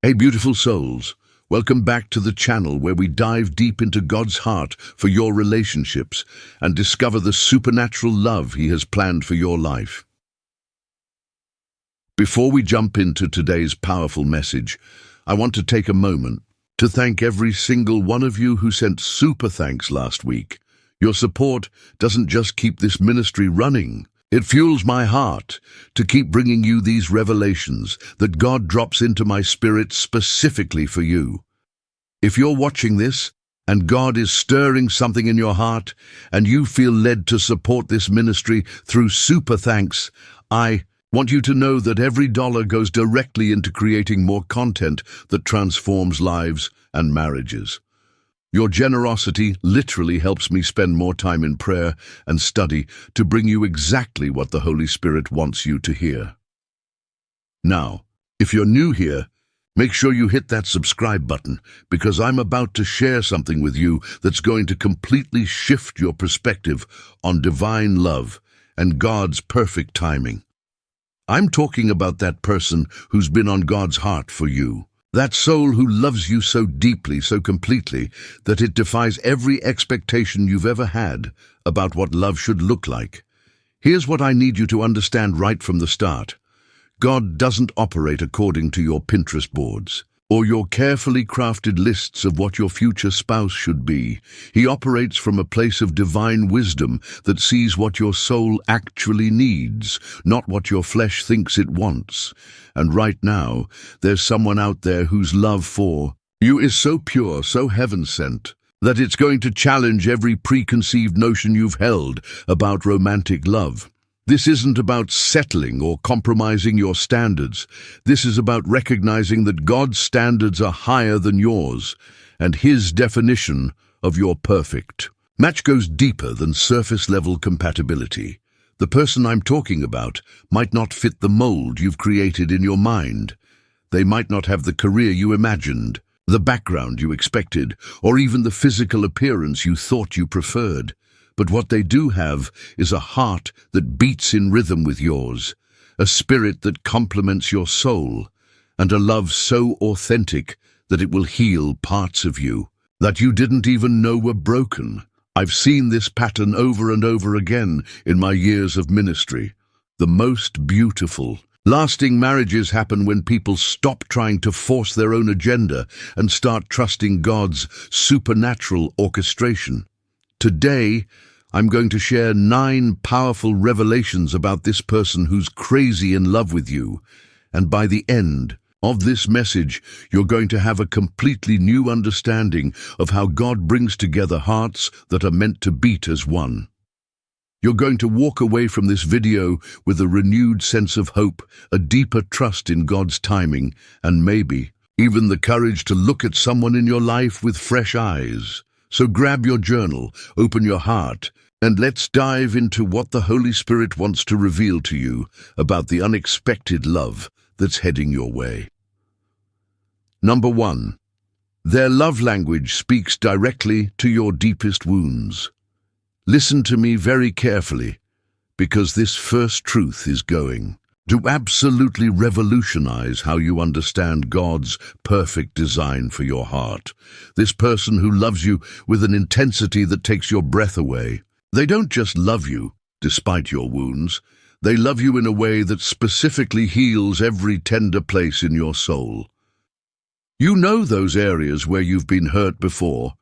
Hey beautiful souls, welcome back to the channel where we dive deep into God's heart for your relationships and discover the supernatural love He has planned for your life. Before we jump into today's powerful message, I want to take a moment to thank every single one of you who sent super thanks last week. Your support doesn't just keep this ministry running, it fuels my heart to keep bringing you these revelations that God drops into my spirit specifically for you. If you're watching this and God is stirring something in your heart and you feel led to support this ministry through super thanks, I want you to know that every dollar goes directly into creating more content that transforms lives and marriages. Your generosity literally helps me spend more time in prayer and study to bring you exactly what the Holy Spirit wants you to hear. Now, if you're new here, make sure you hit that subscribe button because I'm about to share something with you that's going to completely shift your perspective on divine love and God's perfect timing. I'm talking about that person who's been on God's heart for you. That soul who loves you so deeply, so completely, that it defies every expectation you've ever had about what love should look like. Here's what I need you to understand right from the start. God doesn't operate according to your Pinterest boards or your carefully crafted lists of what your future spouse should be. He operates from a place of divine wisdom that sees what your soul actually needs, not what your flesh thinks it wants. And right now, there's someone out there whose love for you is so pure, so heaven-sent, that it's going to challenge every preconceived notion you've held about romantic love. This isn't about settling or compromising your standards. This is about recognizing that God's standards are higher than yours, and His definition of your perfect match goes deeper than surface-level compatibility. The person I'm talking about might not fit the mold you've created in your mind. They might not have the career you imagined, the background you expected, or even the physical appearance you thought you preferred. But what they do have is a heart that beats in rhythm with yours, a spirit that complements your soul, and a love so authentic that it will heal parts of you that you didn't even know were broken. I've seen this pattern over and over again in my years of ministry. The most beautiful, lasting marriages happen when people stop trying to force their own agenda and start trusting God's supernatural orchestration. Today, I'm going to share 9 powerful revelations about this person who's crazy in love with you. And by the end of this message, you're going to have a completely new understanding of how God brings together hearts that are meant to beat as one. You're going to walk away from this video with a renewed sense of hope, a deeper trust in God's timing, and maybe even the courage to look at someone in your life with fresh eyes. So grab your journal, open your heart, and let's dive into what the Holy Spirit wants to reveal to you about the unexpected love that's heading your way. Number 1. Their love language speaks directly to your deepest wounds. Listen to me very carefully, because this first truth is going to absolutely revolutionize how you understand God's perfect design for your heart. This person who loves you with an intensity that takes your breath away. They don't just love you, despite your wounds. They love you in a way that specifically heals every tender place in your soul. You know those areas where you've been hurt before,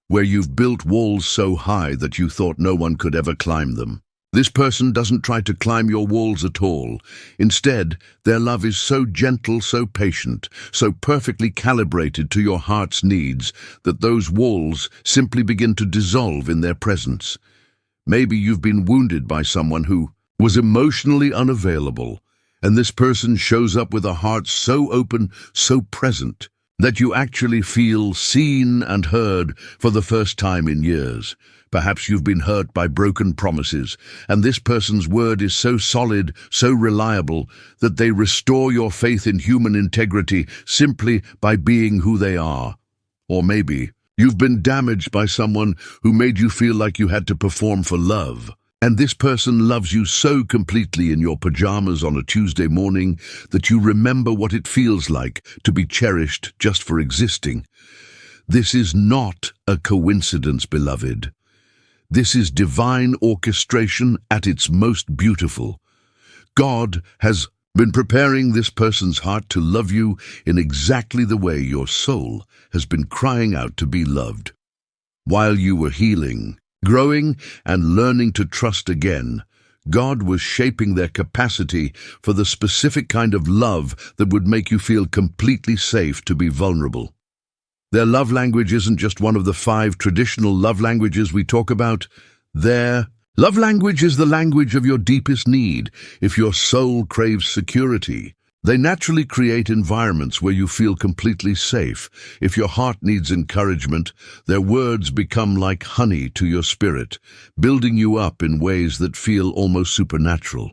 where you've built walls so high that you thought no one could ever climb them. This person doesn't try to climb your walls at all. Instead, their love is so gentle, so patient, so perfectly calibrated to your heart's needs that those walls simply begin to dissolve in their presence. Maybe you've been wounded by someone who was emotionally unavailable, and this person shows up with a heart so open, so present, that you actually feel seen and heard for the first time in years. Perhaps you've been hurt by broken promises, and this person's word is so solid, so reliable, that they restore your faith in human integrity simply by being who they are. Or maybe you've been damaged by someone who made you feel like you had to perform for love, And this person loves you so completely in your pajamas on a Tuesday morning that you remember what it feels like to be cherished just for existing. This is not a coincidence, beloved. This is divine orchestration at its most beautiful. God has been preparing this person's heart to love you in exactly the way your soul has been crying out to be loved. While you were healing, growing, and learning to trust again, God was shaping their capacity for the specific kind of love that would make you feel completely safe to be vulnerable. Their love language isn't just one of the 5 traditional love languages we talk about. Their love language is the language of your deepest need. If your soul craves security, they naturally create environments where you feel completely safe. If your heart needs encouragement, their words become like honey to your spirit, building you up in ways that feel almost supernatural.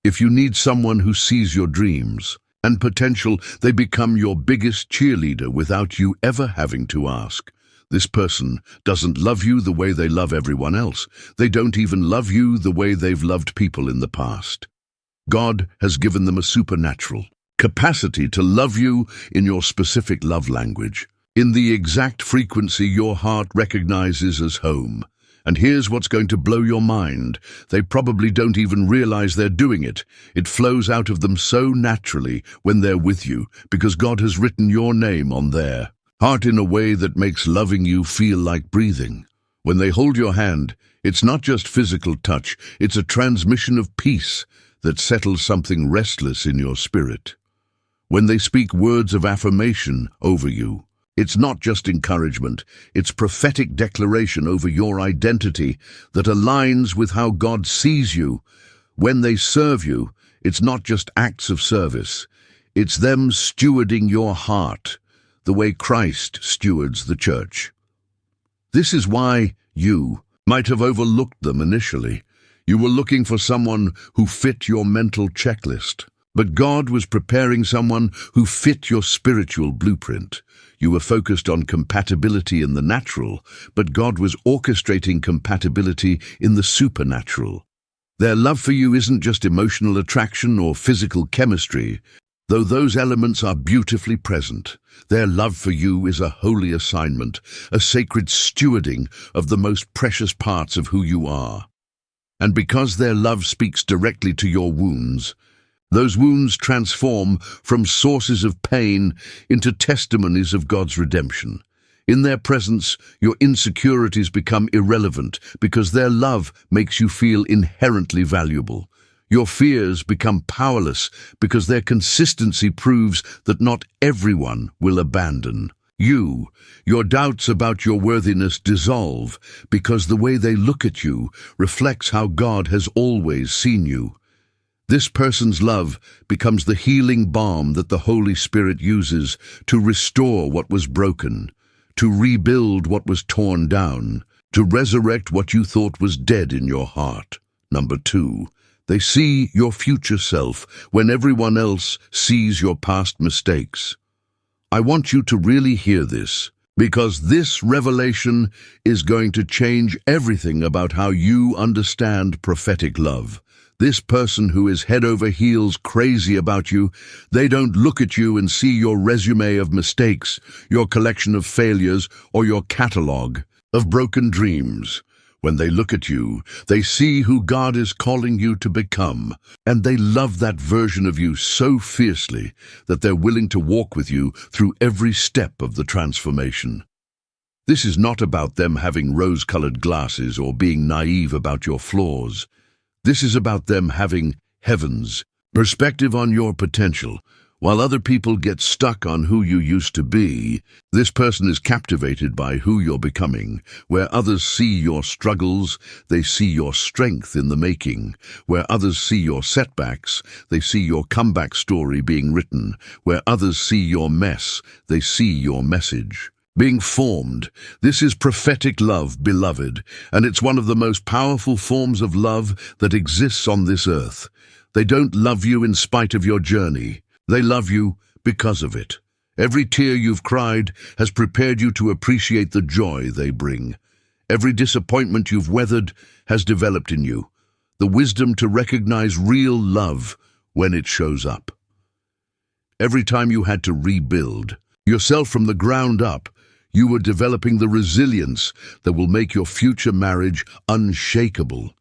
If you need someone who sees your dreams and potential, they become your biggest cheerleader without you ever having to ask. This person doesn't love you the way they love everyone else. They don't even love you the way they've loved people in the past. God has given them a supernatural capacity to love you in your specific love language, in the exact frequency your heart recognizes as home. And here's what's going to blow your mind. They probably don't even realize they're doing it. It flows out of them so naturally when they're with you, because God has written your name on their heart in a way that makes loving you feel like breathing. When they hold your hand, it's not just physical touch, it's a transmission of peace that settles something restless in your spirit. When they speak words of affirmation over you, it's not just encouragement, it's prophetic declaration over your identity that aligns with how God sees you. When they serve you, it's not just acts of service, it's them stewarding your heart, the way Christ stewards the church. This is why you might have overlooked them initially. You were looking for someone who fit your mental checklist, but God was preparing someone who fit your spiritual blueprint. You were focused on compatibility in the natural, but God was orchestrating compatibility in the supernatural. Their love for you isn't just emotional attraction or physical chemistry, though those elements are beautifully present. Their love for you is a holy assignment, a sacred stewarding of the most precious parts of who you are. And because their love speaks directly to your wounds, those wounds transform from sources of pain into testimonies of God's redemption. In their presence, your insecurities become irrelevant because their love makes you feel inherently valuable. Your fears become powerless because their consistency proves that not everyone will abandon you. Your doubts about your worthiness dissolve because the way they look at you reflects how God has always seen you. This person's love becomes the healing balm that the Holy Spirit uses to restore what was broken, to rebuild what was torn down, to resurrect what you thought was dead in your heart. Number 2, they see your future self when everyone else sees your past mistakes. I want you to really hear this, because this revelation is going to change everything about how you understand prophetic love. This person who is head over heels crazy about you, they don't look at you and see your resume of mistakes, your collection of failures, or your catalog of broken dreams. When they look at you, they see who God is calling you to become, and they love that version of you so fiercely that they're willing to walk with you through every step of the transformation. This is not about them having rose-colored glasses or being naive about your flaws. This is about them having heaven's perspective on your potential. While other people get stuck on who you used to be, this person is captivated by who you're becoming. Where others see your struggles, they see your strength in the making. Where others see your setbacks, they see your comeback story being written. Where others see your mess, they see your message being formed. This is prophetic love, beloved, and it's one of the most powerful forms of love that exists on this earth. They don't love you in spite of your journey. They love you because of it. Every tear you've cried has prepared you to appreciate the joy they bring. Every disappointment you've weathered has developed in you the wisdom to recognize real love when it shows up. Every time you had to rebuild yourself from the ground up, you were developing the resilience that will make your future marriage unshakable.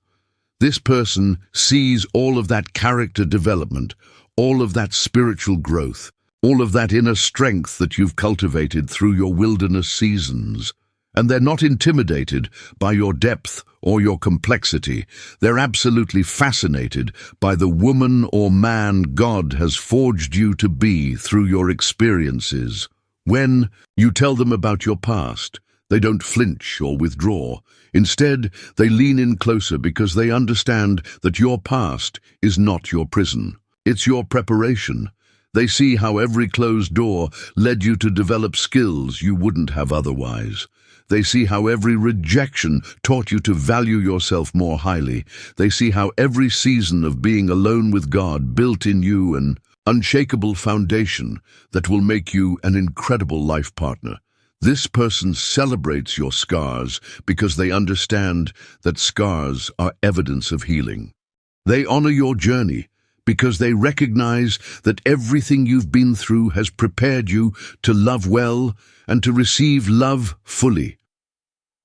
This person sees all of that character development, all of that spiritual growth, all of that inner strength that you've cultivated through your wilderness seasons. And they're not intimidated by your depth or your complexity. They're absolutely fascinated by the woman or man God has forged you to be through your experiences. When you tell them about your past, they don't flinch or withdraw. Instead, they lean in closer because they understand that your past is not your prison. It's your preparation. They see how every closed door led you to develop skills you wouldn't have otherwise. They see how every rejection taught you to value yourself more highly. They see how every season of being alone with God built in you an unshakable foundation that will make you an incredible life partner. This person celebrates your scars because they understand that scars are evidence of healing. They honor your journey because they recognize that everything you've been through has prepared you to love well and to receive love fully.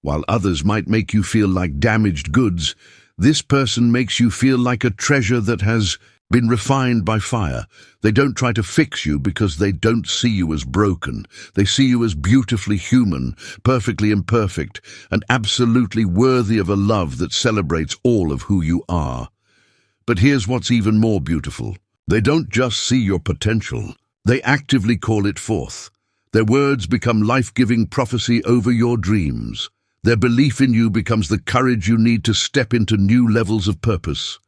While others might make you feel like damaged goods, this person makes you feel like a treasure that has been refined by fire. They don't try to fix you because they don't see you as broken. They see you as beautifully human, perfectly imperfect, and absolutely worthy of a love that celebrates all of who you are. But here's what's even more beautiful. They don't just see your potential. They actively call it forth. Their words become life-giving prophecy over your dreams. Their belief in you becomes the courage you need to step into new levels of purpose.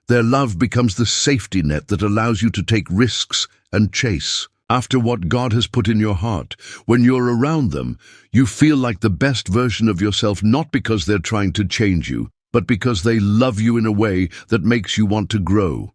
Their love becomes the safety net that allows you to take risks and chase after what God has put in your heart. When you're around them, you feel like the best version of yourself, not because they're trying to change you, but because they love you in a way that makes you want to grow.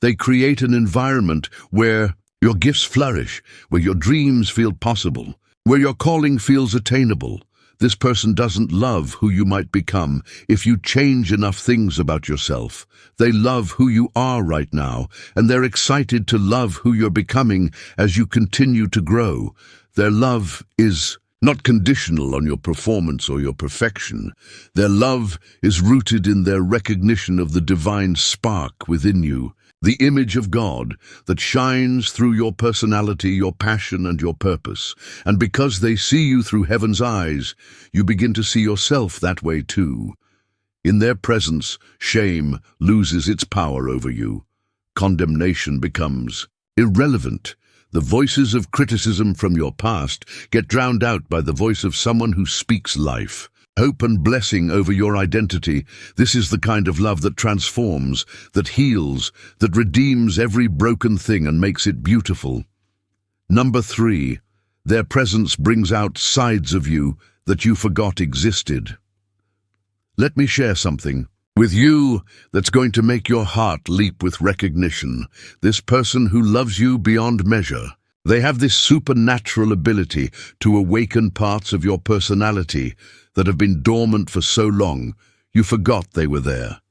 They create an environment where your gifts flourish, where your dreams feel possible, where your calling feels attainable. This person doesn't love who you might become if you change enough things about yourself. They love who you are right now, and they're excited to love who you're becoming as you continue to grow. Their love is not conditional on your performance or your perfection. Their love is rooted in their recognition of the divine spark within you, the image of God that shines through your personality, your passion, and your purpose. And because they see you through heaven's eyes, you begin to see yourself that way too. In their presence, shame loses its power over you. Condemnation becomes irrelevant. The voices of criticism from your past get drowned out by the voice of someone who speaks life, hope and blessing over your identity. This is the kind of love that transforms, that heals, that redeems every broken thing and makes it beautiful. Number 3, their presence brings out sides of you that you forgot existed. Let me share something with you that's going to make your heart leap with recognition. This person who loves you beyond measure. They have this supernatural ability to awaken parts of your personality that have been dormant for so long, you forgot they were there.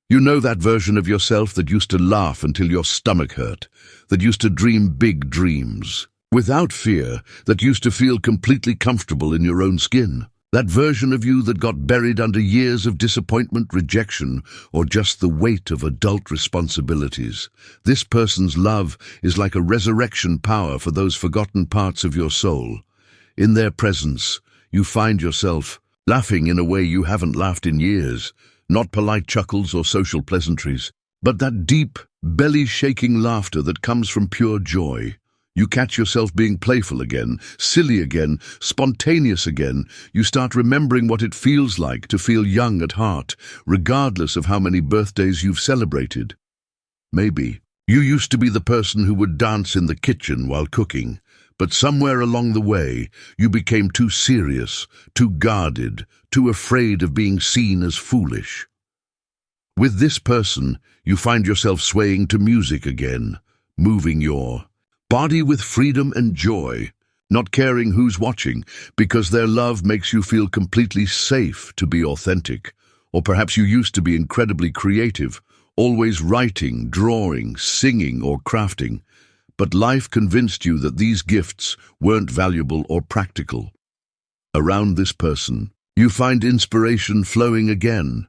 You know that version of yourself that used to laugh until your stomach hurt, that used to dream big dreams, without fear, that used to feel completely comfortable in your own skin. That version of you that got buried under years of disappointment, rejection, or just the weight of adult responsibilities. This person's love is like a resurrection power for those forgotten parts of your soul. In their presence, you find yourself laughing in a way you haven't laughed in years, not polite chuckles or social pleasantries, but that deep, belly-shaking laughter that comes from pure joy. You catch yourself being playful again, silly again, spontaneous again. You start remembering what it feels like to feel young at heart, regardless of how many birthdays you've celebrated. Maybe you used to be the person who would dance in the kitchen while cooking, but somewhere along the way, you became too serious, too guarded, too afraid of being seen as foolish. With this person, you find yourself swaying to music again, moving your body with freedom and joy. not caring who's watching, because their love makes you feel completely safe to be authentic. Or perhaps you used to be incredibly creative, always writing, drawing, singing, or crafting, but life convinced you that these gifts weren't valuable or practical. Around this person, you find inspiration flowing again.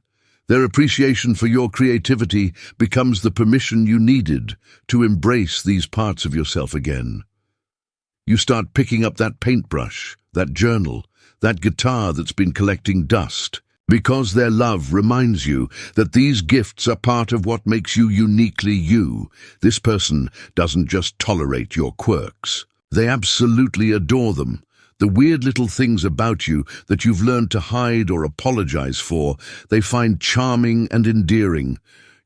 Their appreciation for your creativity becomes the permission you needed to embrace these parts of yourself again. You start picking up that paintbrush, that journal, that guitar that's been collecting dust, because their love reminds you that these gifts are part of what makes you uniquely you. This person doesn't just tolerate your quirks. They absolutely adore them. The weird little things about you that you've learned to hide or apologize for, they find charming and endearing.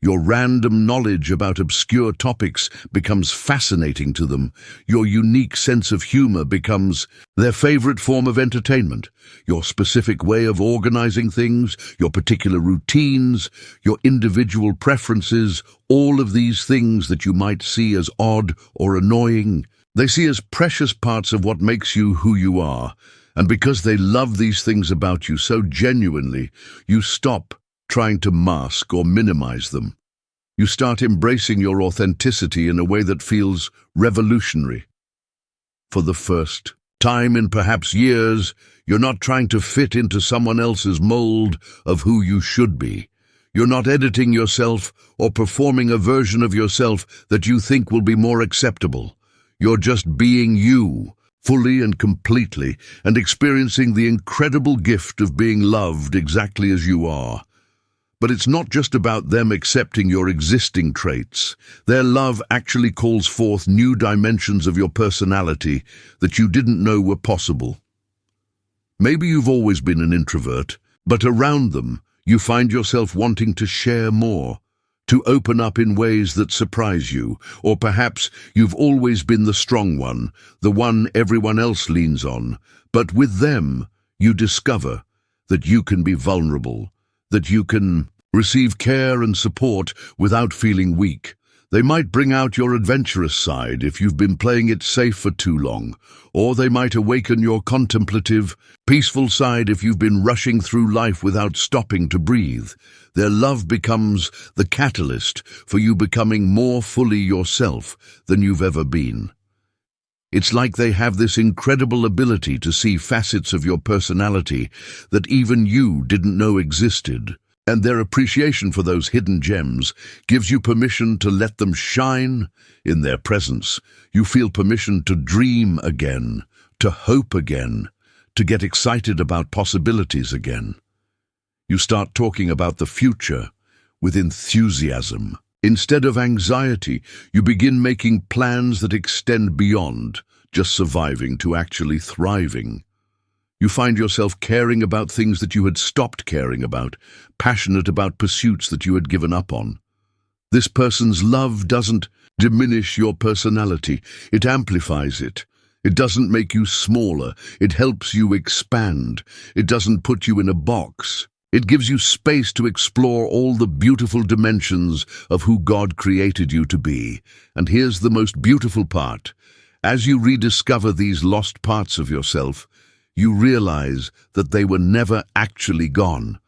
Your random knowledge about obscure topics becomes fascinating to them. Your unique sense of humor becomes their favorite form of entertainment. Your specific way of organizing things, your particular routines, your individual preferences, all of these things that you might see as odd or annoying, they see as precious parts of what makes you who you are. And because they love these things about you so genuinely, you stop trying to mask or minimize them. You start embracing your authenticity in a way that feels revolutionary. For the first time in perhaps years, you're not trying to fit into someone else's mold of who you should be. You're not editing yourself or performing a version of yourself that you think will be more acceptable. You're just being you, fully and completely, and experiencing the incredible gift of being loved exactly as you are. But it's not just about them accepting your existing traits. Their love actually calls forth new dimensions of your personality that you didn't know were possible. Maybe you've always been an introvert, but around them, you find yourself wanting to share more, to open up in ways that surprise you. Or perhaps you've always been the strong one, the one everyone else leans on. But with them, you discover that you can be vulnerable, that you can receive care and support without feeling weak. They might bring out your adventurous side if you've been playing it safe for too long, or they might awaken your contemplative, peaceful side if you've been rushing through life without stopping to breathe. Their love becomes the catalyst for you becoming more fully yourself than you've ever been. It's like they have this incredible ability to see facets of your personality that even you didn't know existed. And their appreciation for those hidden gems gives you permission to let them shine. In their presence, you feel permission to dream again, to hope again, to get excited about possibilities again. You start talking about the future with enthusiasm. Instead of anxiety, you begin making plans that extend beyond just surviving to actually thriving. You find yourself caring about things that you had stopped caring about, passionate about pursuits that you had given up on. This person's love doesn't diminish your personality, it amplifies it. It doesn't make you smaller, it helps you expand. It doesn't put you in a box. It gives you space to explore all the beautiful dimensions of who God created you to be. And here's the most beautiful part. As you rediscover these lost parts of yourself, you realize that they were never actually gone.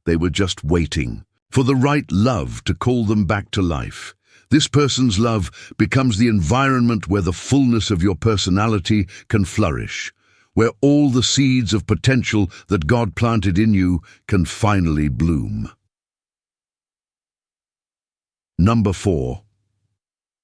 They were just waiting for the right love to call them back to life. This person's love becomes the environment where the fullness of your personality can flourish, where all the seeds of potential that God planted in you can finally bloom. Number 4.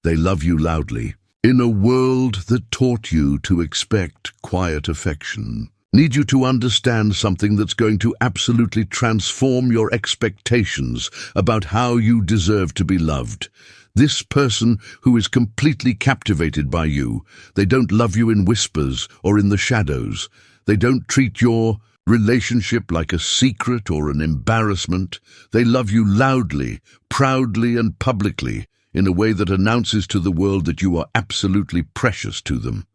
They love you loudly. In a world that taught you to expect quiet affection, need you to understand something that's going to absolutely transform your expectations about how you deserve to be loved. This person who is completely captivated by you, they don't love you in whispers or in the shadows. They don't treat your relationship like a secret or an embarrassment. They love you loudly, proudly, and publicly, in a way that announces to the world that you are absolutely precious to them.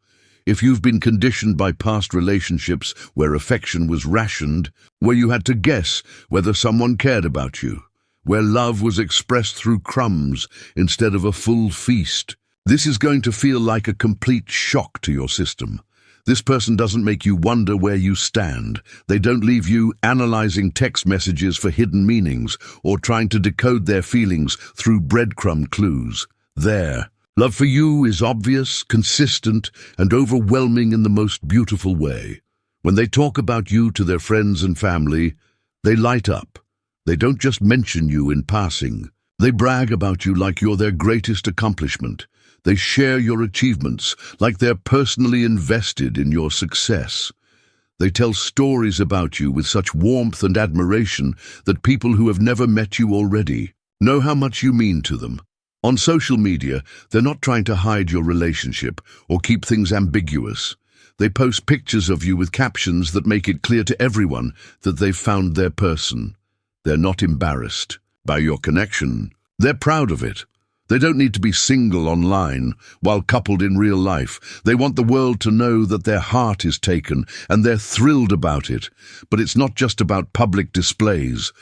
If you've been conditioned by past relationships where affection was rationed, where you had to guess whether someone cared about you, where love was expressed through crumbs instead of a full feast, this is going to feel like a complete shock to your system. This person doesn't make you wonder where you stand. They don't leave you analyzing text messages for hidden meanings or trying to decode their feelings through breadcrumb clues. Their love for you is obvious, consistent, and overwhelming in the most beautiful way. When they talk about you to their friends and family, they light up. They don't just mention you in passing. They brag about you like you're their greatest accomplishment. They share your achievements like they're personally invested in your success. They tell stories about you with such warmth and admiration that people who have never met you already know how much you mean to them. On social media, they're not trying to hide your relationship or keep things ambiguous. They post pictures of you with captions that make it clear to everyone that they've found their person. They're not embarrassed by your connection. They're proud of it. They don't need to be single online while coupled in real life. They want the world to know that their heart is taken, and they're thrilled about it. But it's not just about public displays.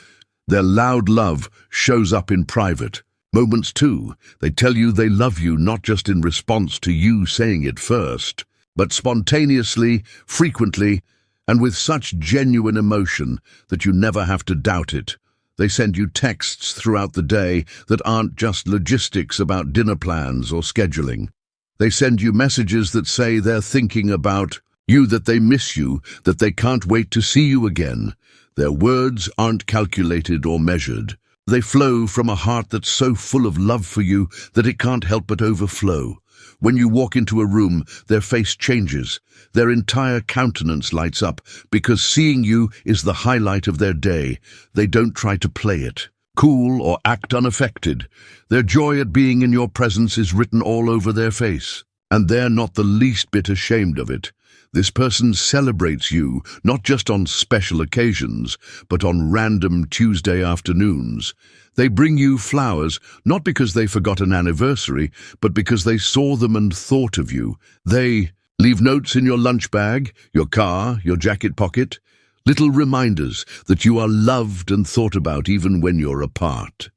Their loud love shows up in private moments too. They tell you they love you not just in response to you saying it first, but spontaneously, frequently, and with such genuine emotion that you never have to doubt it. They send you texts throughout the day that aren't just logistics about dinner plans or scheduling. They send you messages that say they're thinking about you, that they miss you, that they can't wait to see you again. Their words aren't calculated or measured. They flow from a heart that's so full of love for you that it can't help but overflow. When you walk into a room, their face changes. Their entire countenance lights up because seeing you is the highlight of their day. They don't try to play it cool or act unaffected. Their joy at being in your presence is written all over their face, and they're not the least bit ashamed of it. This person celebrates you, not just on special occasions, but on random Tuesday afternoons. They bring you flowers, not because they forgot an anniversary, but because they saw them and thought of you. They leave notes in your lunch bag, your car, your jacket pocket, little reminders that you are loved and thought about even when you're apart.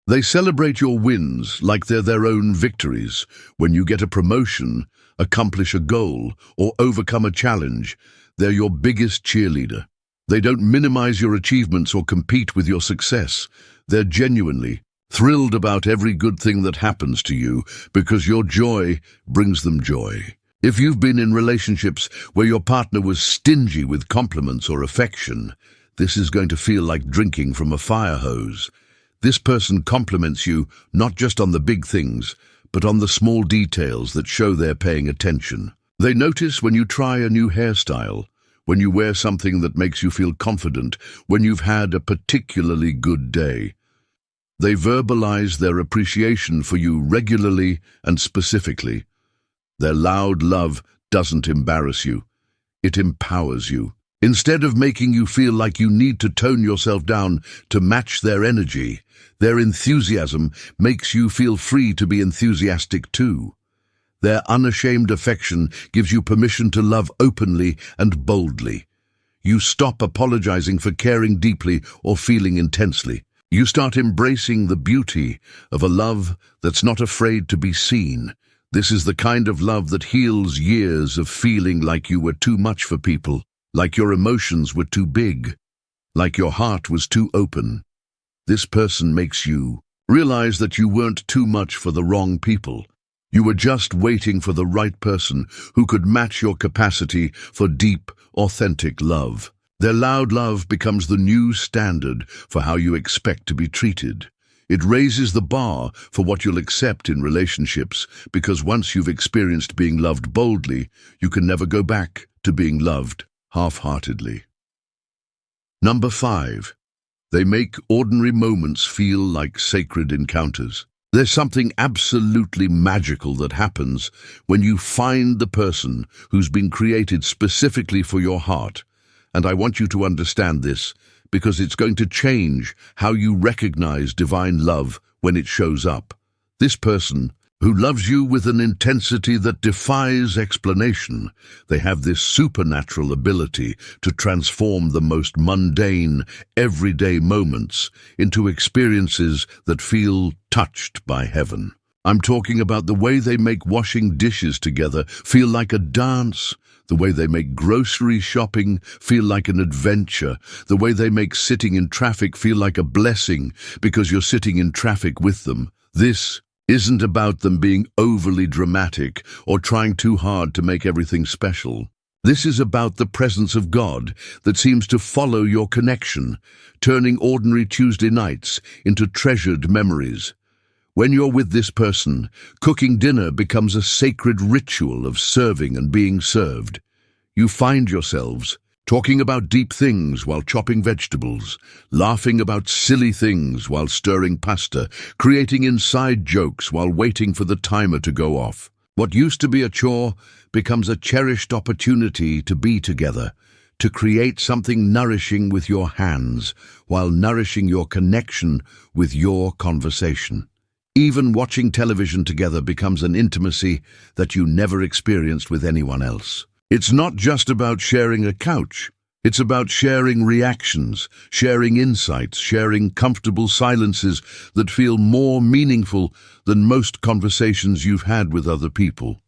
They celebrate your wins like they're their own victories. When you get a promotion, accomplish a goal, or overcome a challenge, they're your biggest cheerleader. They don't minimize your achievements or compete with your success. They're genuinely thrilled about every good thing that happens to you because your joy brings them joy. If you've been in relationships where your partner was stingy with compliments or affection, this is going to feel like drinking from a fire hose. This person compliments you not just on the big things, but on the small details that show they're paying attention. They notice when you try a new hairstyle, when you wear something that makes you feel confident, when you've had a particularly good day. They verbalize their appreciation for you regularly and specifically. Their loud love doesn't embarrass you. It empowers you. Instead of making you feel like you need to tone yourself down to match their energy, their enthusiasm makes you feel free to be enthusiastic too. Their unashamed affection gives you permission to love openly and boldly. You stop apologizing for caring deeply or feeling intensely. You start embracing the beauty of a love that's not afraid to be seen. This is the kind of love that heals years of feeling like you were too much for people, like your emotions were too big, like your heart was too open. This person makes you realize that you weren't too much for the wrong people. You were just waiting for the right person who could match your capacity for deep, authentic love. Their loud love becomes the new standard for how you expect to be treated. It raises the bar for what you'll accept in relationships, because once you've experienced being loved boldly, you can never go back to being loved half-heartedly. Number 5. They make ordinary moments feel like sacred encounters. There's something absolutely magical that happens when you find the person who's been created specifically for your heart. And I want you to understand this, because it's going to change how you recognize divine love when it shows up. This person who loves you with an intensity that defies explanation. They have this supernatural ability to transform the most mundane, everyday moments into experiences that feel touched by heaven. I'm talking about the way they make washing dishes together feel like a dance, the way they make grocery shopping feel like an adventure, the way they make sitting in traffic feel like a blessing because you're sitting in traffic with them. This isn't about them being overly dramatic or trying too hard to make everything special. This is about the presence of God that seems to follow your connection, turning ordinary Tuesday nights into treasured memories. When you're with this person, cooking dinner becomes a sacred ritual of serving and being served. You find yourselves talking about deep things while chopping vegetables, laughing about silly things while stirring pasta, creating inside jokes while waiting for the timer to go off. What used to be a chore becomes a cherished opportunity to be together, to create something nourishing with your hands while nourishing your connection with your conversation. Even watching television together becomes an intimacy that you never experienced with anyone else. It's not just about sharing a couch. It's about sharing reactions, sharing insights, sharing comfortable silences that feel more meaningful than most conversations you've had with other people.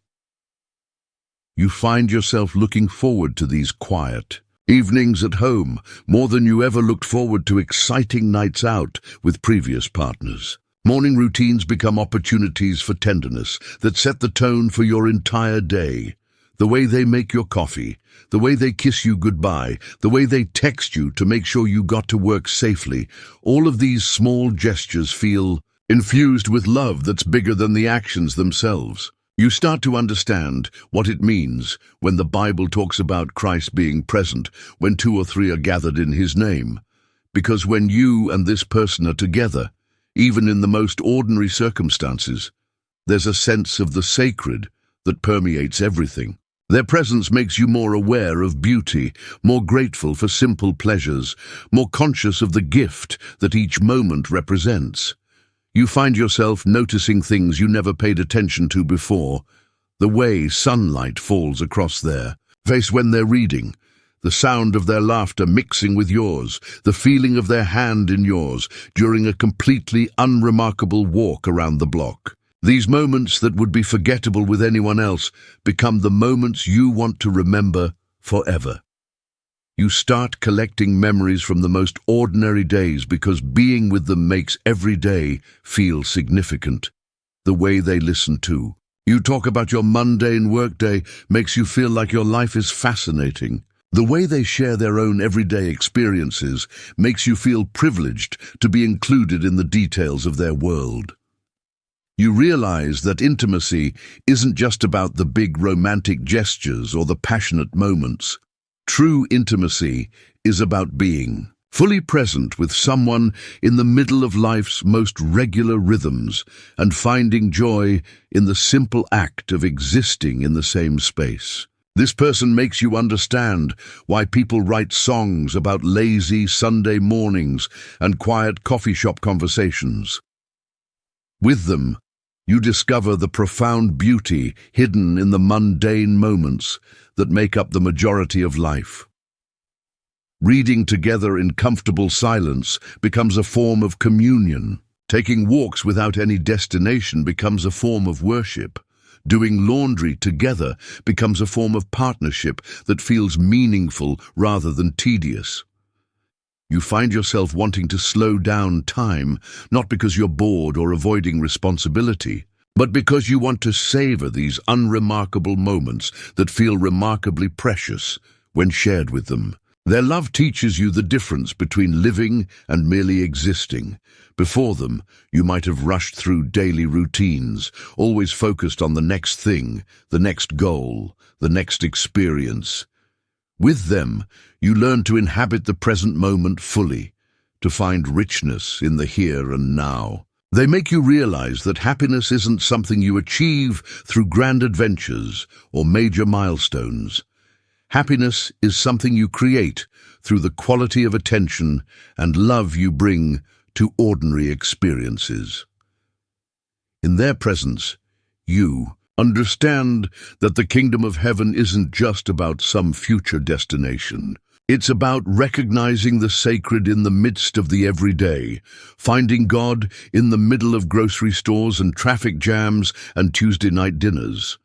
You find yourself looking forward to these quiet evenings at home more than you ever looked forward to exciting nights out with previous partners. Morning routines become opportunities for tenderness that set the tone for your entire day. The way they make your coffee, the way they kiss you goodbye, the way they text you to make sure you got to work safely, all of these small gestures feel infused with love that's bigger than the actions themselves. You start to understand what it means when the Bible talks about Christ being present when 2 or 3 are gathered in his name. Because when you and this person are together, even in the most ordinary circumstances, there's a sense of the sacred that permeates everything. Their presence makes you more aware of beauty, more grateful for simple pleasures, more conscious of the gift that each moment represents. You find yourself noticing things you never paid attention to before, the way sunlight falls across their face when they're reading, the sound of their laughter mixing with yours, the feeling of their hand in yours during a completely unremarkable walk around the block. These moments that would be forgettable with anyone else become the moments you want to remember forever. You start collecting memories from the most ordinary days because being with them makes every day feel significant. The way they listen to you talk about your mundane workday makes you feel like your life is fascinating. The way they share their own everyday experiences makes you feel privileged to be included in the details of their world. You realize that intimacy isn't just about the big romantic gestures or the passionate moments. True intimacy is about being fully present with someone in the middle of life's most regular rhythms and finding joy in the simple act of existing in the same space. This person makes you understand why people write songs about lazy Sunday mornings and quiet coffee shop conversations. With them, you discover the profound beauty hidden in the mundane moments that make up the majority of life. Reading together in comfortable silence becomes a form of communion. Taking walks without any destination becomes a form of worship. Doing laundry together becomes a form of partnership that feels meaningful rather than tedious. You find yourself wanting to slow down time, not because you're bored or avoiding responsibility, but because you want to savor these unremarkable moments that feel remarkably precious when shared with them. Their love teaches you the difference between living and merely existing. Before them, you might have rushed through daily routines, always focused on the next thing, the next goal, the next experience. With them, you learn to inhabit the present moment fully, to find richness in the here and now. They make you realize that happiness isn't something you achieve through grand adventures or major milestones. Happiness is something you create through the quality of attention and love you bring to ordinary experiences. In their presence, you understand that the kingdom of heaven isn't just about some future destination. It's about recognizing the sacred in the midst of the everyday, finding God in the middle of grocery stores and traffic jams and Tuesday night dinners.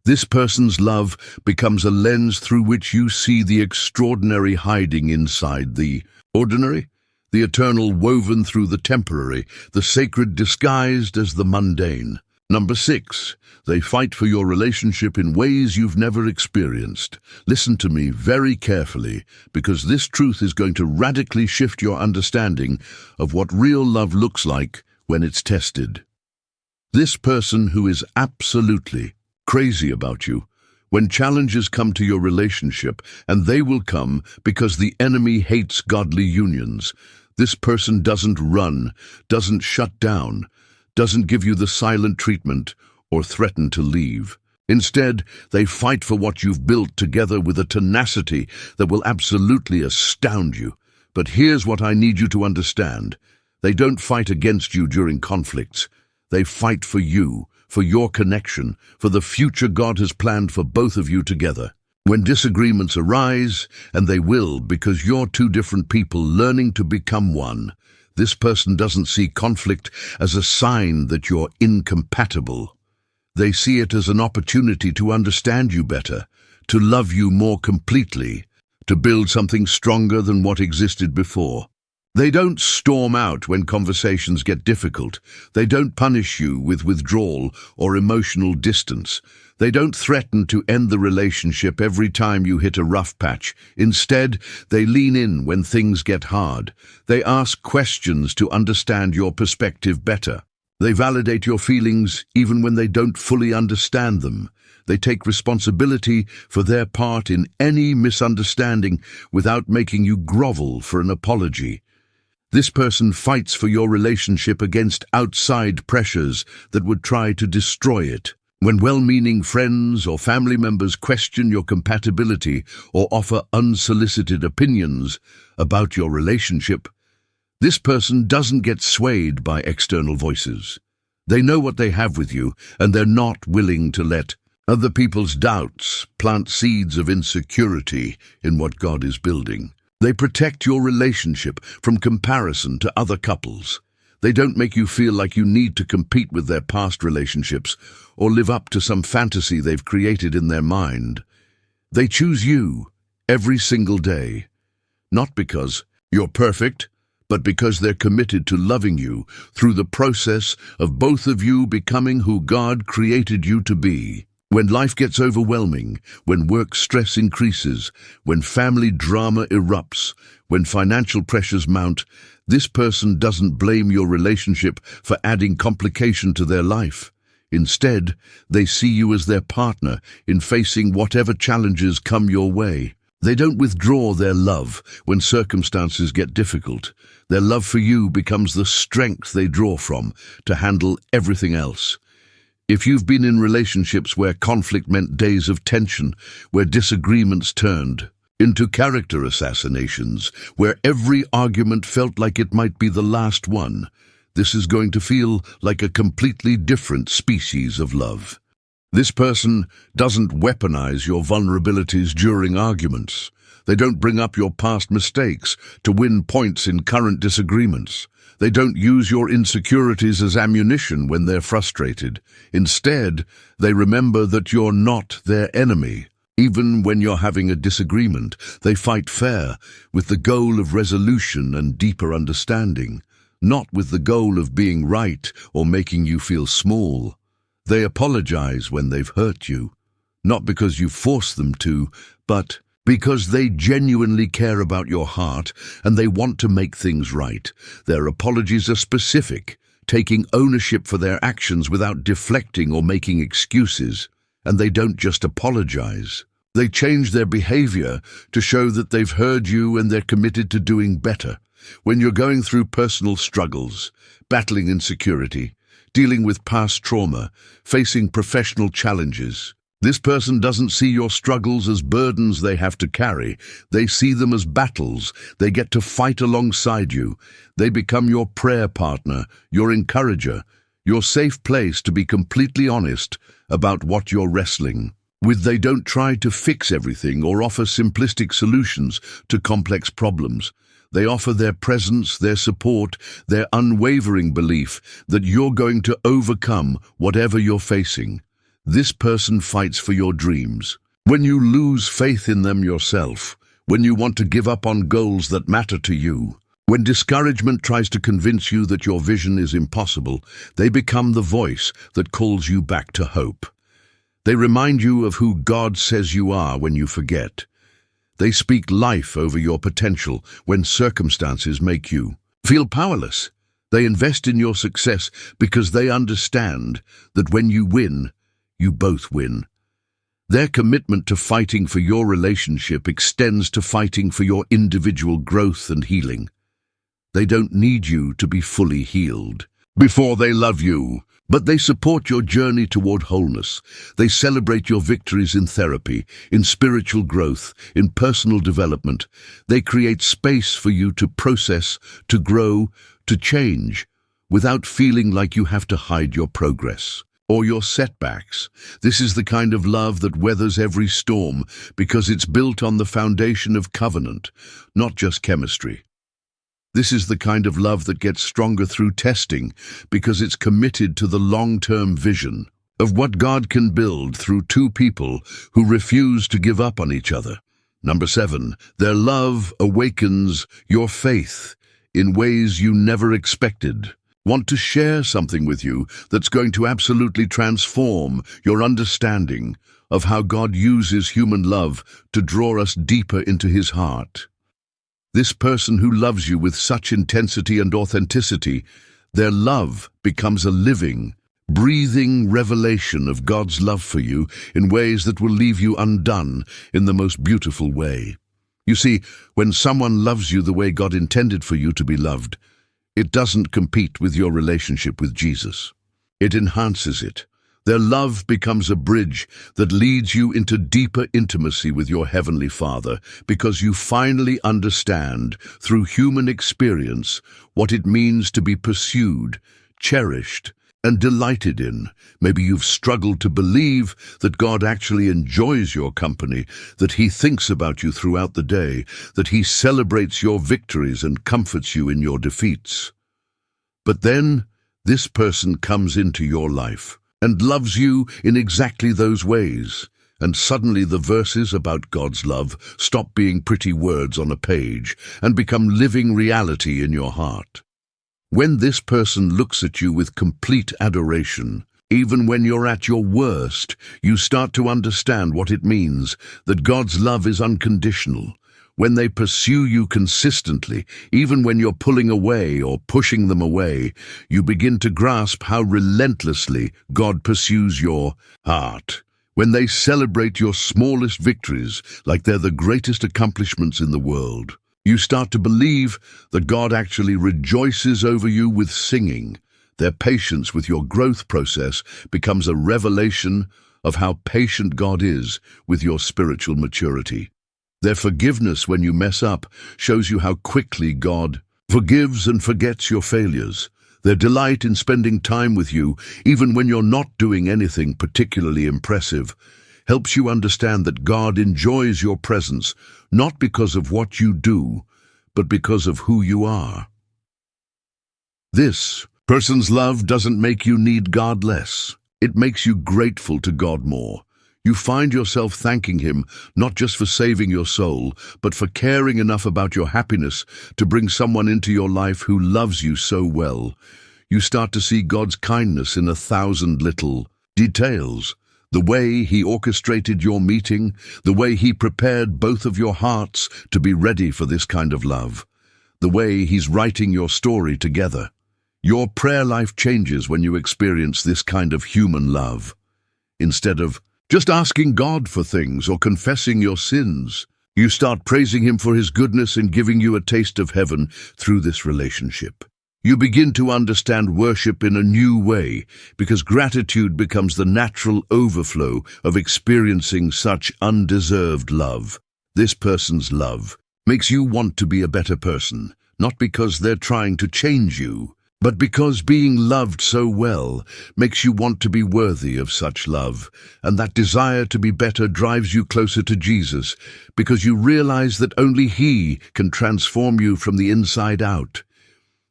This person's love becomes a lens through which you see the extraordinary hiding inside the ordinary, the eternal woven through the temporary, the sacred disguised as the mundane. Number 6, they fight for your relationship in ways you've never experienced. Listen to me very carefully, because this truth is going to radically shift your understanding of what real love looks like when it's tested. This person who is absolutely crazy about you, when challenges come to your relationship, and they will come because the enemy hates godly unions, this person doesn't run, doesn't shut down, doesn't give you the silent treatment or threaten to leave. Instead, they fight for what you've built together with a tenacity that will absolutely astound you. But here's what I need you to understand. They don't fight against you during conflicts. They fight for you, for your connection, for the future God has planned for both of you together. When disagreements arise, and they will because you're two different people learning to become one, this person doesn't see conflict as a sign that you're incompatible. They see it as an opportunity to understand you better, to love you more completely, to build something stronger than what existed before. They don't storm out when conversations get difficult. They don't punish you with withdrawal or emotional distance. They don't threaten to end the relationship every time you hit a rough patch. Instead, they lean in when things get hard. They ask questions to understand your perspective better. They validate your feelings even when they don't fully understand them. They take responsibility for their part in any misunderstanding without making you grovel for an apology. This person fights for your relationship against outside pressures that would try to destroy it. When well-meaning friends or family members question your compatibility or offer unsolicited opinions about your relationship, this person doesn't get swayed by external voices. They know what they have with you, and they're not willing to let other people's doubts plant seeds of insecurity in what God is building. They protect your relationship from comparison to other couples. They don't make you feel like you need to compete with their past relationships or live up to some fantasy they've created in their mind. They choose you every single day, not because you're perfect, but because they're committed to loving you through the process of both of you becoming who God created you to be. When life gets overwhelming, when work stress increases, when family drama erupts, when financial pressures mount, this person doesn't blame your relationship for adding complication to their life. Instead, they see you as their partner in facing whatever challenges come your way. They don't withdraw their love when circumstances get difficult. Their love for you becomes the strength they draw from to handle everything else. If you've been in relationships where conflict meant days of tension, where disagreements turned into character assassinations, where every argument felt like it might be the last one, this is going to feel like a completely different species of love. This person doesn't weaponize your vulnerabilities during arguments. They don't bring up your past mistakes to win points in current disagreements. They don't use your insecurities as ammunition when they're frustrated. Instead, they remember that you're not their enemy. Even when you're having a disagreement, they fight fair, with the goal of resolution and deeper understanding, not with the goal of being right or making you feel small. They apologize when they've hurt you, not because you force them to, but because they genuinely care about your heart and they want to make things right. Their apologies are specific, taking ownership for their actions without deflecting or making excuses. And they don't just apologize. They change their behavior to show that they've heard you and they're committed to doing better. When you're going through personal struggles, battling insecurity, dealing with past trauma, facing professional challenges, this person doesn't see your struggles as burdens they have to carry. They see them as battles they get to fight alongside you. They become your prayer partner, your encourager, your safe place to be completely honest about what you're wrestling with. They don't try to fix everything or offer simplistic solutions to complex problems. They offer their presence, their support, their unwavering belief that you're going to overcome whatever you're facing. This person fights for your dreams. When you lose faith in them yourself, when you want to give up on goals that matter to you, when discouragement tries to convince you that your vision is impossible, they become the voice that calls you back to hope. They remind you of who God says you are when you forget. They speak life over your potential when circumstances make you feel powerless. They invest in your success because they understand that when you win, you both win. Their commitment to fighting for your relationship extends to fighting for your individual growth and healing. They don't need you to be fully healed before they love you, but they support your journey toward wholeness. They celebrate your victories in therapy, in spiritual growth, in personal development. They create space for you to process, to grow, to change, without feeling like you have to hide your progress or your setbacks. This is the kind of love that weathers every storm because it's built on the foundation of covenant, not just chemistry. This is the kind of love that gets stronger through testing because it's committed to the long-term vision of what God can build through two people who refuse to give up on each other. Number 7, their love awakens your faith in ways you never expected. Want to share something with you that's going to absolutely transform your understanding of how God uses human love to draw us deeper into His heart. This person who loves you with such intensity and authenticity, their love becomes a living, breathing revelation of God's love for you in ways that will leave you undone in the most beautiful way. You see, when someone loves you the way God intended for you to be loved, it doesn't compete with your relationship with Jesus. It enhances it. Their love becomes a bridge that leads you into deeper intimacy with your Heavenly Father because you finally understand through human experience what it means to be pursued, cherished, and delighted in. Maybe you've struggled to believe that God actually enjoys your company, that He thinks about you throughout the day, that He celebrates your victories and comforts you in your defeats. But then, this person comes into your life and loves you in exactly those ways, and suddenly the verses about God's love stop being pretty words on a page and become living reality in your heart. When this person looks at you with complete adoration, even when you're at your worst, you start to understand what it means that God's love is unconditional. When they pursue you consistently, even when you're pulling away or pushing them away, you begin to grasp how relentlessly God pursues your heart. When they celebrate your smallest victories like they're the greatest accomplishments in the world, you start to believe that God actually rejoices over you with singing. Their patience with your growth process becomes a revelation of how patient God is with your spiritual maturity. Their forgiveness when you mess up shows you how quickly God forgives and forgets your failures. Their delight in spending time with you, even when you're not doing anything particularly impressive, helps you understand that God enjoys your presence, not because of what you do, but because of who you are. This person's love doesn't make you need God less. It makes you grateful to God more. You find yourself thanking Him not just for saving your soul, but for caring enough about your happiness to bring someone into your life who loves you so well. You start to see God's kindness in 1,000 little details. The way He orchestrated your meeting, the way He prepared both of your hearts to be ready for this kind of love, the way He's writing your story together. Your prayer life changes when you experience this kind of human love. Instead of just asking God for things or confessing your sins, you start praising Him for His goodness and giving you a taste of heaven through this relationship. You begin to understand worship in a new way because gratitude becomes the natural overflow of experiencing such undeserved love. This person's love makes you want to be a better person, not because they're trying to change you, but because being loved so well makes you want to be worthy of such love, and that desire to be better drives you closer to Jesus because you realize that only He can transform you from the inside out.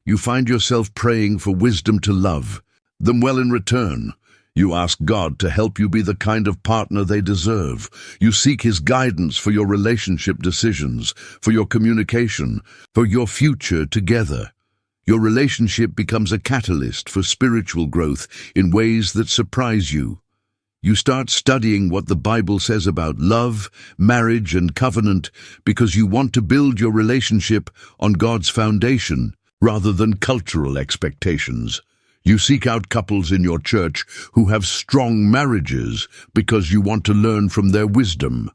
You find yourself praying for wisdom to love them well in return, You ask God to help you be the kind of partner they deserve. You seek His guidance for your relationship decisions, for your communication, for your future together. Your relationship becomes a catalyst for spiritual growth in ways that surprise you. You start studying what the Bible says about love, marriage, and covenant because you want to build your relationship on God's foundation rather than cultural expectations. You seek out couples in your church who have strong marriages because you want to learn from their wisdom.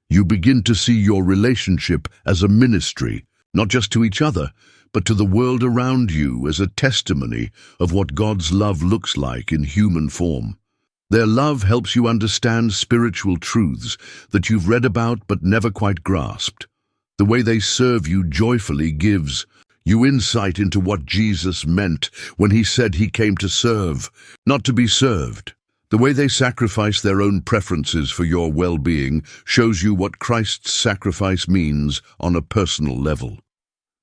You begin to see your relationship as a ministry, not just to each other, but to the world around you as a testimony of what God's love looks like in human form. Their love helps you understand spiritual truths that you've read about but never quite grasped. The way they serve you joyfully gives you insight into what Jesus meant when He said He came to serve, not to be served. The way they sacrifice their own preferences for your well-being shows you what Christ's sacrifice means on a personal level.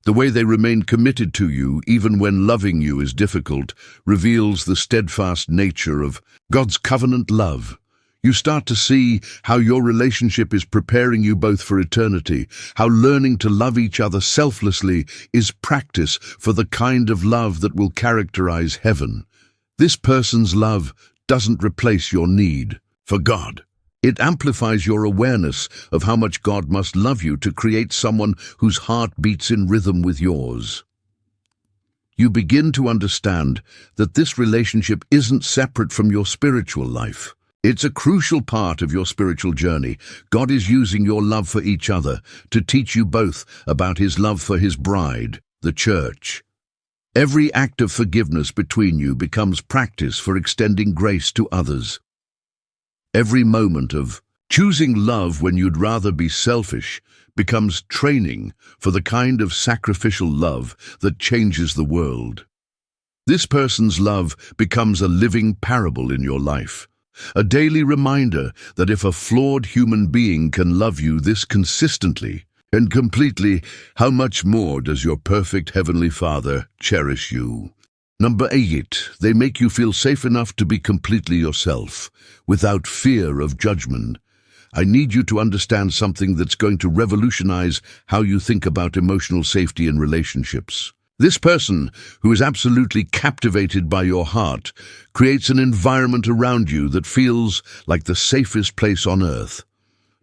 The way they remain committed to you, even when loving you is difficult, reveals the steadfast nature of God's covenant love. You start to see how your relationship is preparing you both for eternity, how learning to love each other selflessly is practice for the kind of love that will characterize heaven. This person's love doesn't replace your need for God. It amplifies your awareness of how much God must love you to create someone whose heart beats in rhythm with yours. You begin to understand that this relationship isn't separate from your spiritual life. It's a crucial part of your spiritual journey. God is using your love for each other to teach you both about His love for His bride, the church. Every act of forgiveness between you becomes practice for extending grace to others. Every moment of choosing love when you'd rather be selfish becomes training for the kind of sacrificial love that changes the world. This person's love becomes a living parable in your life. A daily reminder that if a flawed human being can love you this consistently and completely, how much more does your perfect Heavenly Father cherish you? Number 8, they make you feel safe enough to be completely yourself, without fear of judgment. I need you to understand something that's going to revolutionize how you think about emotional safety in relationships. This person, who is absolutely captivated by your heart, creates an environment around you that feels like the safest place on earth.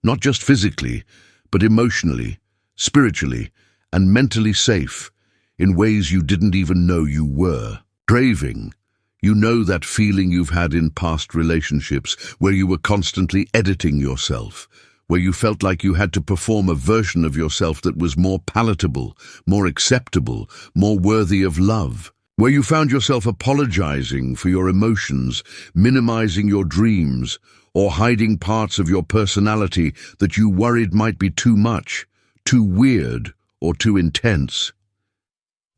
Not just physically, but emotionally, spiritually, and mentally safe, in ways you didn't even know you were. Craving. You know that feeling you've had in past relationships where you were constantly editing yourself, where you felt like you had to perform a version of yourself that was more palatable, more acceptable, more worthy of love, where you found yourself apologizing for your emotions, minimizing your dreams, or hiding parts of your personality that you worried might be too much, too weird, or too intense.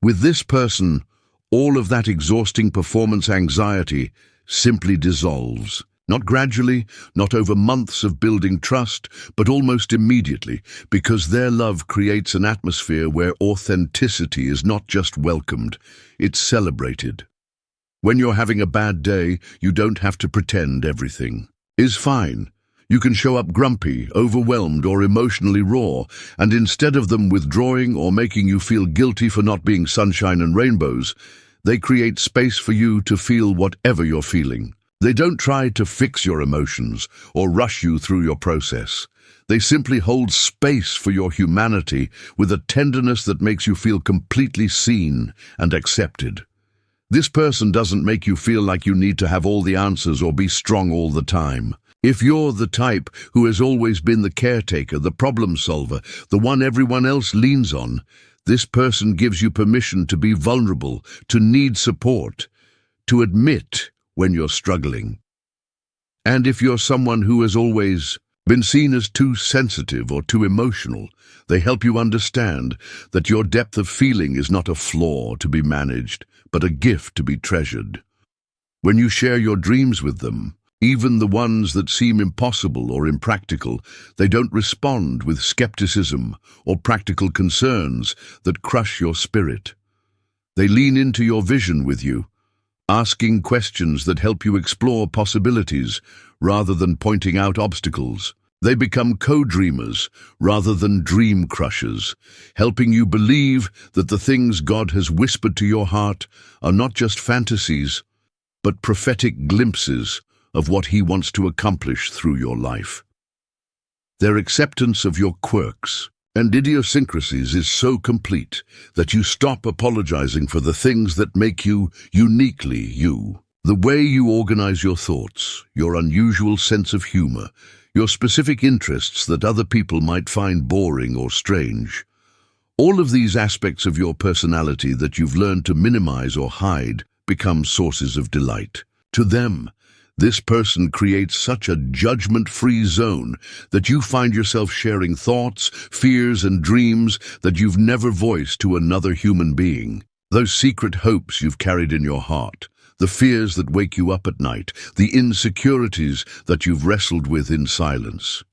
With this person, all of that exhausting performance anxiety simply dissolves. Not gradually, not over months of building trust, but almost immediately, because their love creates an atmosphere where authenticity is not just welcomed, it's celebrated. When you're having a bad day, you don't have to pretend everything is fine. You can show up grumpy, overwhelmed, or emotionally raw, and instead of them withdrawing or making you feel guilty for not being sunshine and rainbows, they create space for you to feel whatever you're feeling. They don't try to fix your emotions or rush you through your process. They simply hold space for your humanity with a tenderness that makes you feel completely seen and accepted. This person doesn't make you feel like you need to have all the answers or be strong all the time. If you're the type who has always been the caretaker, the problem solver, the one everyone else leans on, this person gives you permission to be vulnerable, to need support, to admit when you're struggling. And if you're someone who has always been seen as too sensitive or too emotional, they help you understand that your depth of feeling is not a flaw to be managed, but a gift to be treasured. When you share your dreams with them, even the ones that seem impossible or impractical, they don't respond with skepticism or practical concerns that crush your spirit. They lean into your vision with you, asking questions that help you explore possibilities rather than pointing out obstacles. They become co-dreamers rather than dream crushers, helping you believe that the things God has whispered to your heart are not just fantasies, but prophetic glimpses of what He wants to accomplish through your life. Their acceptance of your quirks and idiosyncrasies is so complete that you stop apologizing for the things that make you uniquely you. The way you organize your thoughts, your unusual sense of humor, your specific interests that other people might find boring or strange. All of these aspects of your personality that you've learned to minimize or hide become sources of delight. To them, this person creates such a judgment-free zone that you find yourself sharing thoughts, fears, and dreams that you've never voiced to another human being. Those secret hopes you've carried in your heart, the fears that wake you up at night, the insecurities that you've wrestled with in silence.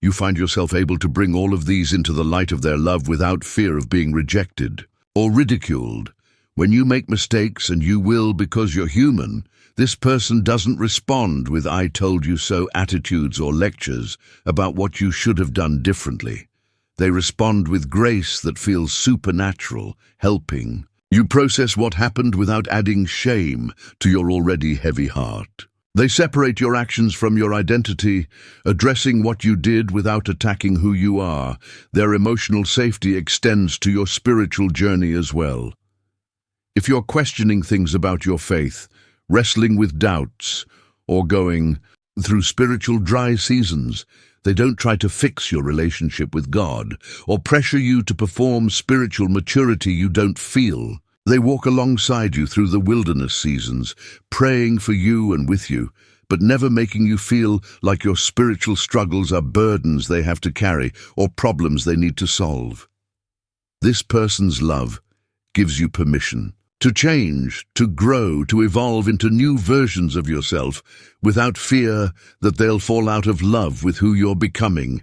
You find yourself able to bring all of these into the light of their love without fear of being rejected or ridiculed. When you make mistakes, and you will because you're human, this person doesn't respond with "I told you so" attitudes or lectures about what you should have done differently. They respond with grace that feels supernatural, helping you process what happened without adding shame to your already heavy heart. They separate your actions from your identity, addressing what you did without attacking who you are. Their emotional safety extends to your spiritual journey as well. If you're questioning things about your faith, wrestling with doubts, or going through spiritual dry seasons, they don't try to fix your relationship with God or pressure you to perform spiritual maturity you don't feel. They walk alongside you through the wilderness seasons, praying for you and with you, but never making you feel like your spiritual struggles are burdens they have to carry or problems they need to solve. This person's love gives you permission to change, to grow, to evolve into new versions of yourself without fear that they'll fall out of love with who you're becoming.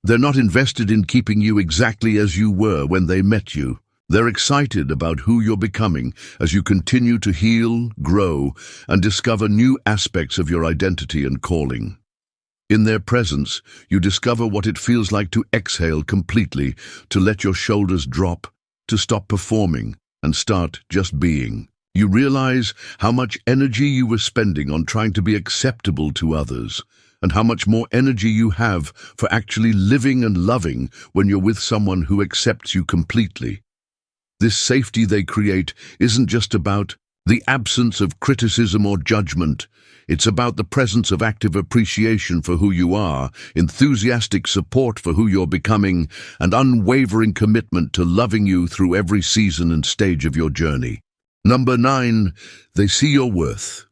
They're not invested in keeping you exactly as you were when they met you. They're excited about who you're becoming as you continue to heal, grow, and discover new aspects of your identity and calling. In their presence, you discover what it feels like to exhale completely, to let your shoulders drop, to stop performing, and start just being. You realize how much energy you were spending on trying to be acceptable to others, and how much more energy you have for actually living and loving when you're with someone who accepts you completely. This safety they create isn't just about the absence of criticism or judgment. It's about the presence of active appreciation for who you are, enthusiastic support for who you're becoming, and unwavering commitment to loving you through every season and stage of your journey. Number 9, they see your worth.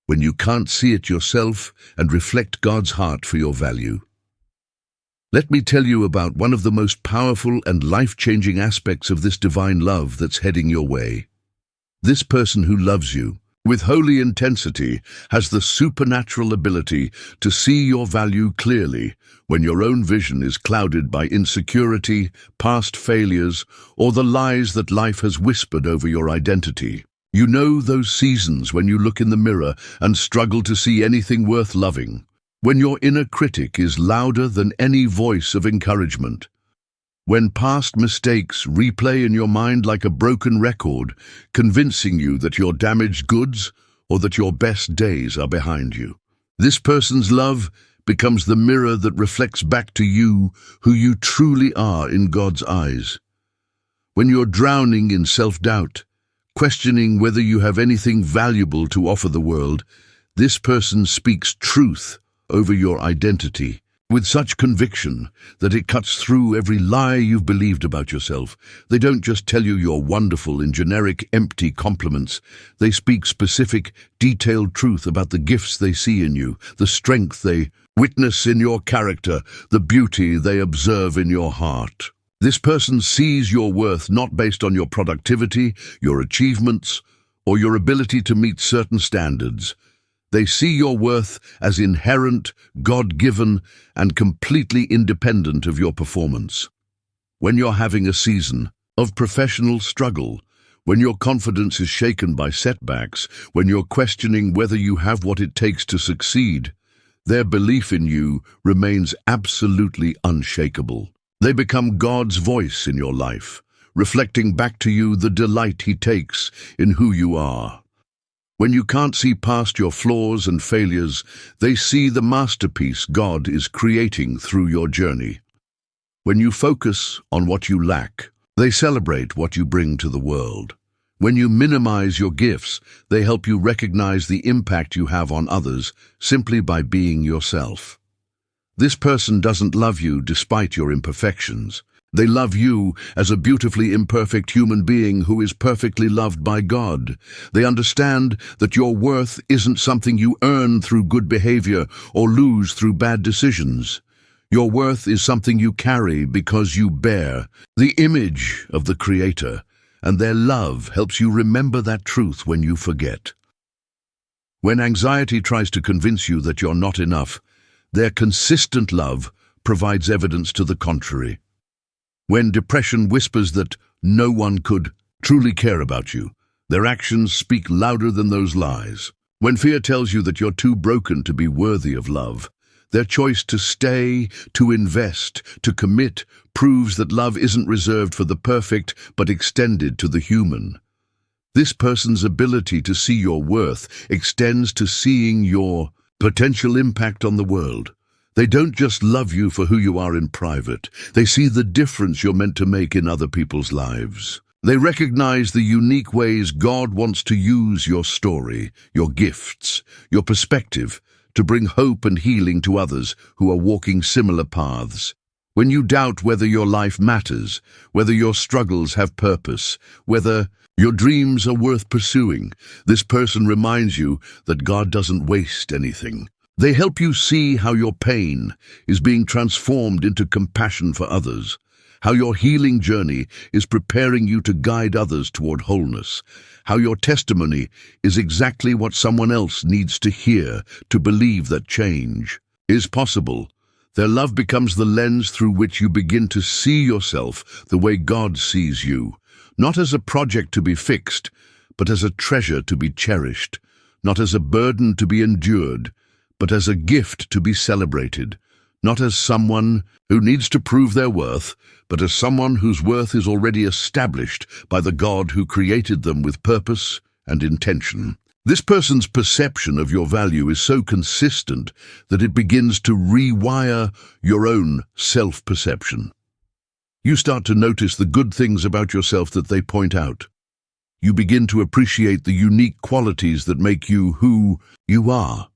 When you can't see it yourself and reflect God's heart for your value. Let me tell you about one of the most powerful and life-changing aspects of this divine love that's heading your way. This person who loves you with holy intensity has the supernatural ability to see your value clearly when your own vision is clouded by insecurity, past failures, or the lies that life has whispered over your identity. You know those seasons when you look in the mirror and struggle to see anything worth loving, when your inner critic is louder than any voice of encouragement. When past mistakes replay in your mind like a broken record, convincing you that you're damaged goods or that your best days are behind you. This person's love becomes the mirror that reflects back to you who you truly are in God's eyes. When you're drowning in self-doubt, questioning whether you have anything valuable to offer the world, this person speaks truth over your identity with such conviction that it cuts through every lie you've believed about yourself. They don't just tell you you're wonderful in generic, empty compliments. They speak specific, detailed truth about the gifts they see in you, the strength they witness in your character, the beauty they observe in your heart. This person sees your worth not based on your productivity, your achievements, or your ability to meet certain standards. They see your worth as inherent, God-given, and completely independent of your performance. When you're having a season of professional struggle, When your confidence is shaken by setbacks, when you're questioning whether you have what it takes to succeed, their belief in you remains absolutely unshakable. They become God's voice in your life, reflecting back to you the delight He takes in who you are. When you can't see past your flaws and failures, they see the masterpiece God is creating through your journey. When you focus on what you lack, they celebrate what you bring to the world. When you minimize your gifts, they help you recognize the impact you have on others simply by being yourself. This person doesn't love you despite your imperfections. They love you as a beautifully imperfect human being who is perfectly loved by God. They understand that your worth isn't something you earn through good behavior or lose through bad decisions. Your worth is something you carry because you bear the image of the Creator, and their love helps you remember that truth when you forget. When anxiety tries to convince you that you're not enough, their consistent love provides evidence to the contrary. When depression whispers that no one could truly care about you, their actions speak louder than those lies. When fear tells you that you're too broken to be worthy of love, their choice to stay, to invest, to commit proves that love isn't reserved for the perfect but extended to the human. This person's ability to see your worth extends to seeing your potential impact on the world. They don't just love you for who you are in private. They see the difference you're meant to make in other people's lives. They recognize the unique ways God wants to use your story, your gifts, your perspective, to bring hope and healing to others who are walking similar paths. When you doubt whether your life matters, whether your struggles have purpose, whether your dreams are worth pursuing, this person reminds you that God doesn't waste anything. They help you see how your pain is being transformed into compassion for others, how your healing journey is preparing you to guide others toward wholeness, how your testimony is exactly what someone else needs to hear to believe that change is possible. Their love becomes the lens through which you begin to see yourself the way God sees you, not as a project to be fixed, but as a treasure to be cherished, not as a burden to be endured, but as a gift to be celebrated, not as someone who needs to prove their worth, but as someone whose worth is already established by the God who created them with purpose and intention. This person's perception of your value is so consistent that it begins to rewire your own self-perception. You start to notice the good things about yourself that they point out. You begin to appreciate the unique qualities that make you who you are.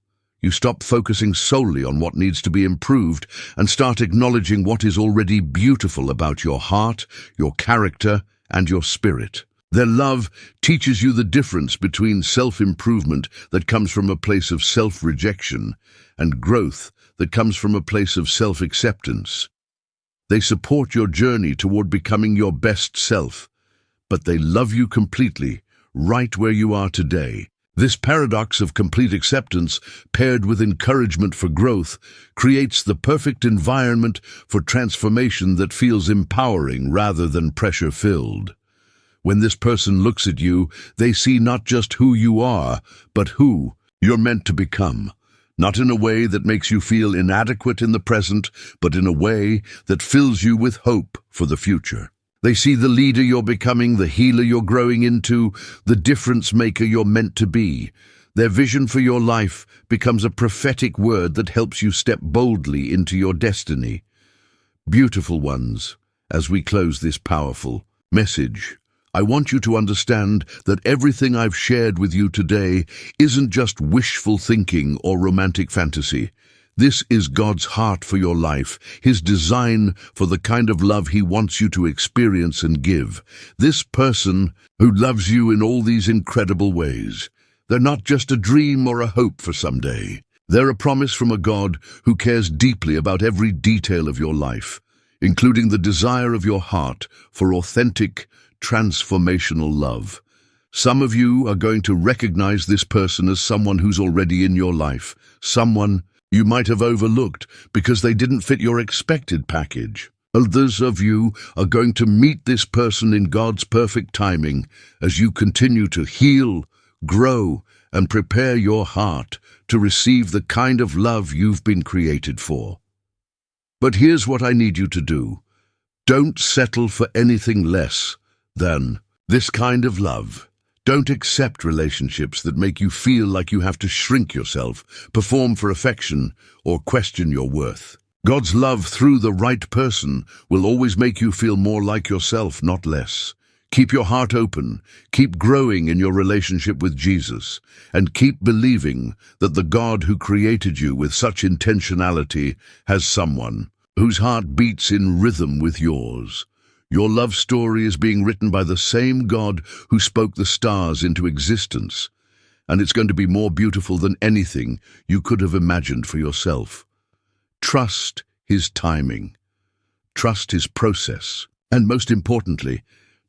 You stop focusing solely on what needs to be improved and start acknowledging what is already beautiful about your heart, your character, and your spirit. Their love teaches you the difference between self-improvement that comes from a place of self-rejection and growth that comes from a place of self-acceptance. They support your journey toward becoming your best self, but they love you completely, right where you are today. This paradox of complete acceptance, paired with encouragement for growth, creates the perfect environment for transformation that feels empowering rather than pressure-filled. When this person looks at you, they see not just who you are, but who you're meant to become. Not in a way that makes you feel inadequate in the present, but in a way that fills you with hope for the future. They see the leader you're becoming, the healer you're growing into, the difference maker you're meant to be. Their vision for your life becomes a prophetic word that helps you step boldly into your destiny. Beautiful ones, as we close this powerful message, I want you to understand that everything I've shared with you today isn't just wishful thinking or romantic fantasy. This is God's heart for your life, His design for the kind of love He wants you to experience and give. This person who loves you in all these incredible ways, they're not just a dream or a hope for someday. They're a promise from a God who cares deeply about every detail of your life, including the desire of your heart for authentic, transformational love. Some of you are going to recognize this person as someone who's already in your life, someone you might have overlooked because they didn't fit your expected package. Others of you are going to meet this person in God's perfect timing as you continue to heal, grow, and prepare your heart to receive the kind of love you've been created for. But here's what I need you to do. Don't settle for anything less than this kind of love. Don't accept relationships that make you feel like you have to shrink yourself, perform for affection, or question your worth. God's love through the right person will always make you feel more like yourself, not less. Keep your heart open, keep growing in your relationship with Jesus, and keep believing that the God who created you with such intentionality has someone whose heart beats in rhythm with yours. Your love story is being written by the same God who spoke the stars into existence, and it's going to be more beautiful than anything you could have imagined for yourself. Trust His timing, trust His process, and most importantly,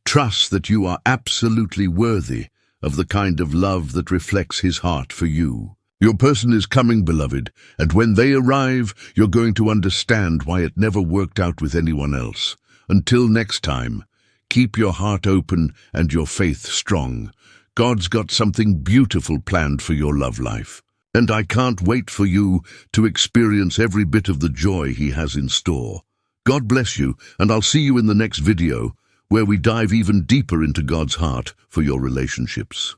trust that you are absolutely worthy of the kind of love that reflects His heart for you. Your person is coming, beloved, and when they arrive, you're going to understand why it never worked out with anyone else. Until next time, keep your heart open and your faith strong. God's got something beautiful planned for your love life. And I can't wait for you to experience every bit of the joy He has in store. God bless you, and I'll see you in the next video, where we dive even deeper into God's heart for your relationships.